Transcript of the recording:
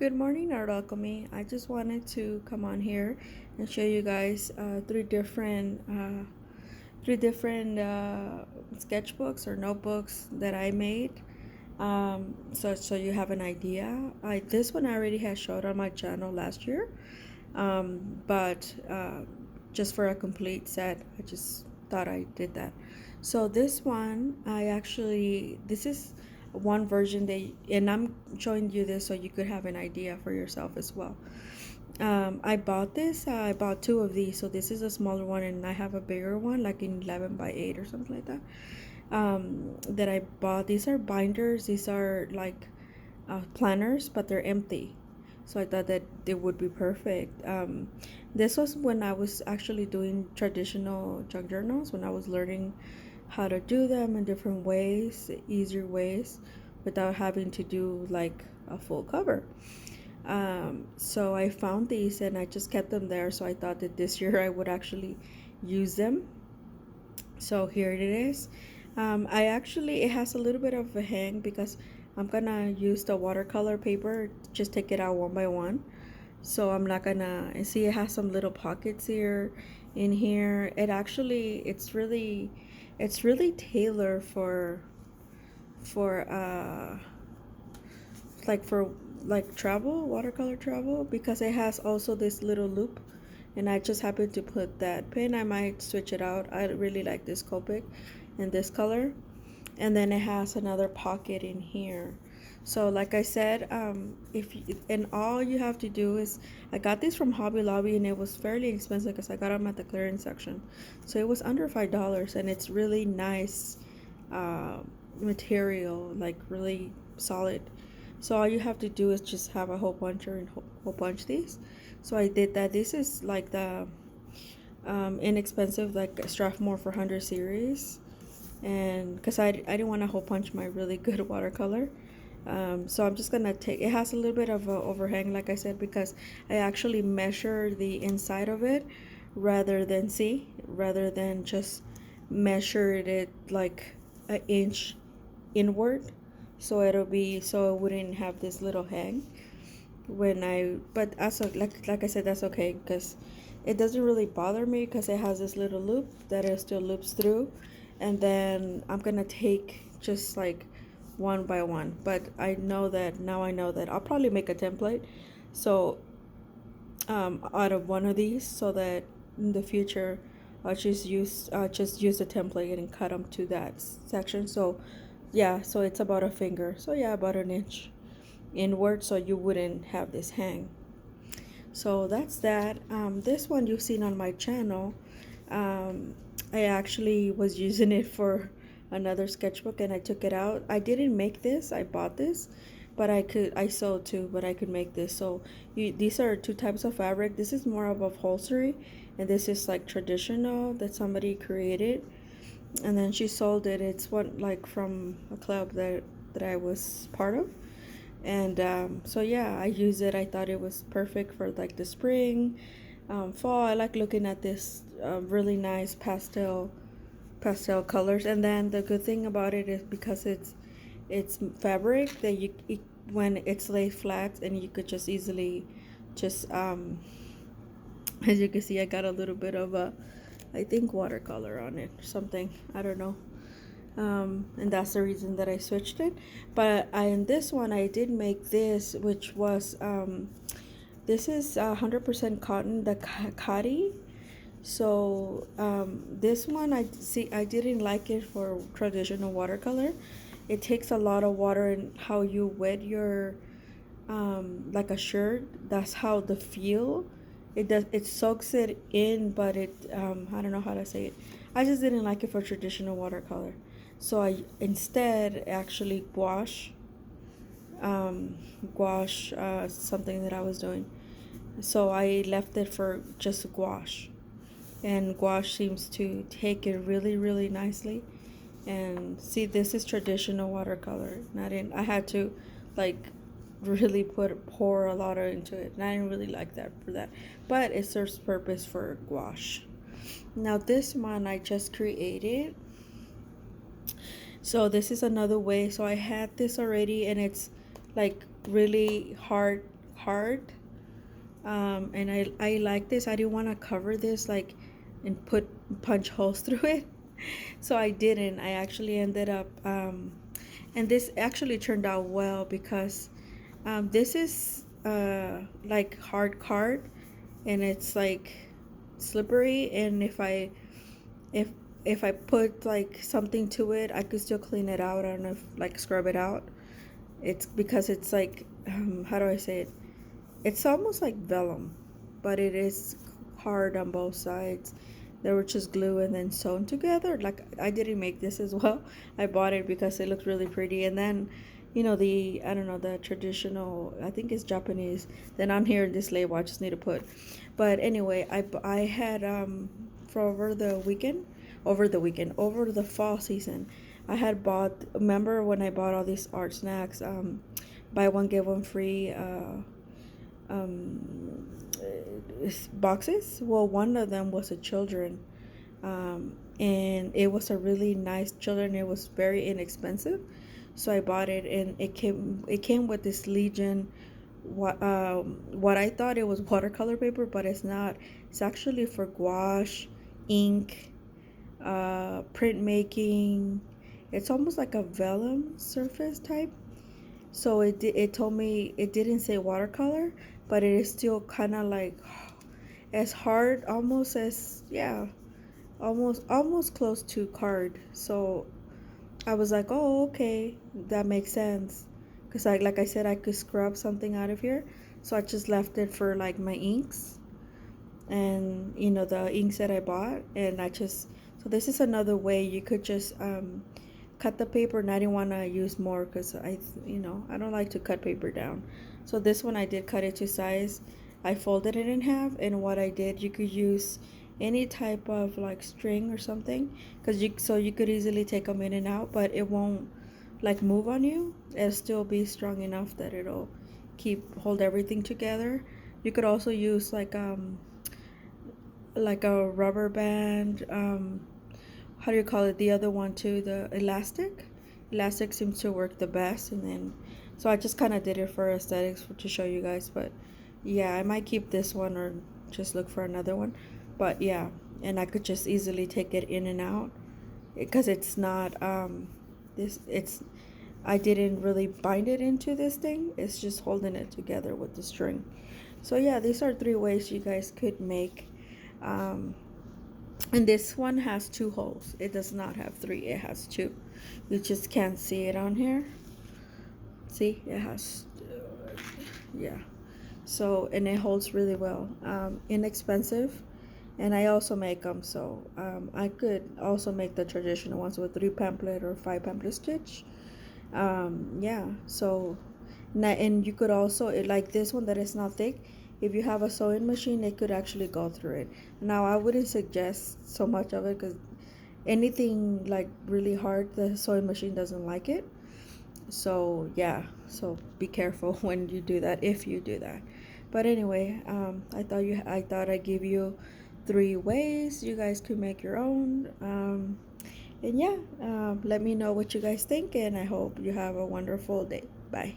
Good morning, Art-Alchemy. I just wanted to come on here and show you guys three different sketchbooks or notebooks that I made. So you have an idea. This one I already had showed on my channel last year, but just for a complete set, I just thought I did that. So this one, this is one version and I'm showing you this so you could have an idea for yourself as well. I bought two of these. So this is a smaller one, and I have a bigger one, like in 11 by 8 or something like that. That I bought. These are binders. These are like planners, but they're empty. So I thought that they would be perfect. This was when I was actually doing traditional junk journals, when I was learning how to do them in different ways, easier ways, without having to do like a full cover. So I found these and I just kept them there. So I thought that this year I would actually use them. So here it is. It has a little bit of a hang because I'm gonna use the watercolor paper, just take it out one by one. So I'm not gonna, and see it has some little pockets here, in here. It's really tailored for like for like travel, watercolor travel, because it has also this little loop, and I just happened to put that pin. I might switch it out. I really like this Copic in this color. And then it has another pocket in here. So like I said, if you, and all you have to do is, I got these from Hobby Lobby and it was fairly expensive because I got them at the clearance section. So it was under $5, and it's really nice material, like really solid. So all you have to do is just have a hole puncher and hole punch these. So I did that. This is like the inexpensive, like Strathmore 400 series, and because I didn't want to hole punch my really good watercolor. So I'm just gonna take, it has a little bit of a overhang, like I said, because I actually measure the inside of it rather than just measure it like an inch inward. So so it wouldn't have this little hang but also, like I said, that's okay because it doesn't really bother me because it has this little loop that it still loops through. And then I'm gonna take just like one by one, but I know that I'll probably make a template, so out of one of these, so that in the future I'll just use the template and cut them to that section. So yeah, so it's about a finger, so yeah, about an inch inward, so you wouldn't have this hang. So that's that. This one you've seen on my channel. um, I actually was using it for another sketchbook and I took it out. I didn't make this, I bought this, but I sewed too, but I could make this. So these are two types of fabric. This is more of upholstery, and this is like traditional that somebody created, and then she sold it. It's one like from a club that I was part of. And so yeah, I use it. I thought it was perfect for like the spring, fall. I like looking at this really nice pastel colors. And then the good thing about it is because it's fabric that when it's laid flat, and you could just easily just as you can see, I got a little bit of a, I think, watercolor on it or something, I don't know. And that's the reason that I switched it. But in this one I did make this, which was this is 100% cotton, the khadi. So this one, I didn't like it for traditional watercolor. It takes a lot of water, and how you wet your like a shirt, that's how the feel it soaks it in. But I don't know how to say it. I just didn't like it for traditional watercolor, so I instead actually gouache something that I was doing. So I left it for just gouache, and gouache seems to take it really, really nicely. And see, this is traditional watercolor, not in, I had to like really pour a lot into it, and I didn't really like that for that, but it serves purpose for gouache. Now this one I just created. So this is another way. So I had this already, and it's like really hard. And I like this. I didn't want to cover this like and put punch holes through it. So I didn't. I actually ended up and this actually turned out well because this is like hard card, and it's like slippery, and if if I put like something to it, I could still clean it out. I don't know if like scrub it out. It's because it's like how do I say it? It's almost like vellum, but it is hard on both sides. They were just glue and then sewn together. Like I didn't make this as well. I bought it because it looked really pretty. And then, the I don't know, the traditional, I think it's Japanese. Then on here in this label, I just need to put. But anyway, I had for over the fall season, I had bought. Remember when I bought all these art snacks? Buy one get one free. Um, Boxes. Well, one of them was a children, and it was a really nice children. It was very inexpensive, so I bought it, and it came with this Legion. What I thought it was watercolor paper, but it's not. It's actually for gouache, ink, printmaking. It's almost like a vellum surface type. So it told me it didn't say watercolor, but it is still kind of like as hard, almost as, yeah, almost close to card. So I was like, oh, okay, that makes sense, because like I said, I could scrub something out of here. So I just left it for like my inks, and the inks that I bought, and I just, so this is another way you could just cut the paper. And I didn't want to use more because I don't like to cut paper down. So this one I did cut it to size. I folded it in half, and what I did, you could use any type of like string or something, because you could easily take them in and out, but it won't like move on you. It'll still be strong enough that it'll hold everything together. You could also use like a rubber band, how do you call it, the other one too, the elastic seems to work the best. And then, so I just kind of did it for aesthetics, to show you guys. But yeah, I might keep this one or just look for another one. But yeah, and I could just easily take it in and out, because it's not this it's I didn't really bind it into this thing. It's just holding it together with the string. So yeah, these are 3 ways you guys could make. And this one has 2 holes. It does not have 3. It has 2. You just can't see it on here. See, it has, yeah. So, and it holds really well. Inexpensive. And I also make them. So I could also make the traditional ones with 3 pamphlet or 5 pamphlet stitch. Yeah. So, and you could also, like this one that is not thick, if you have a sewing machine, it could actually go through it. Now, I wouldn't suggest so much of it, because anything like really hard, the sewing machine doesn't like it. So yeah, so be careful when you do that, if you do that. But anyway, I thought I'd give you 3 ways you guys could make your own. And yeah, let me know what you guys think, and I hope you have a wonderful day. Bye.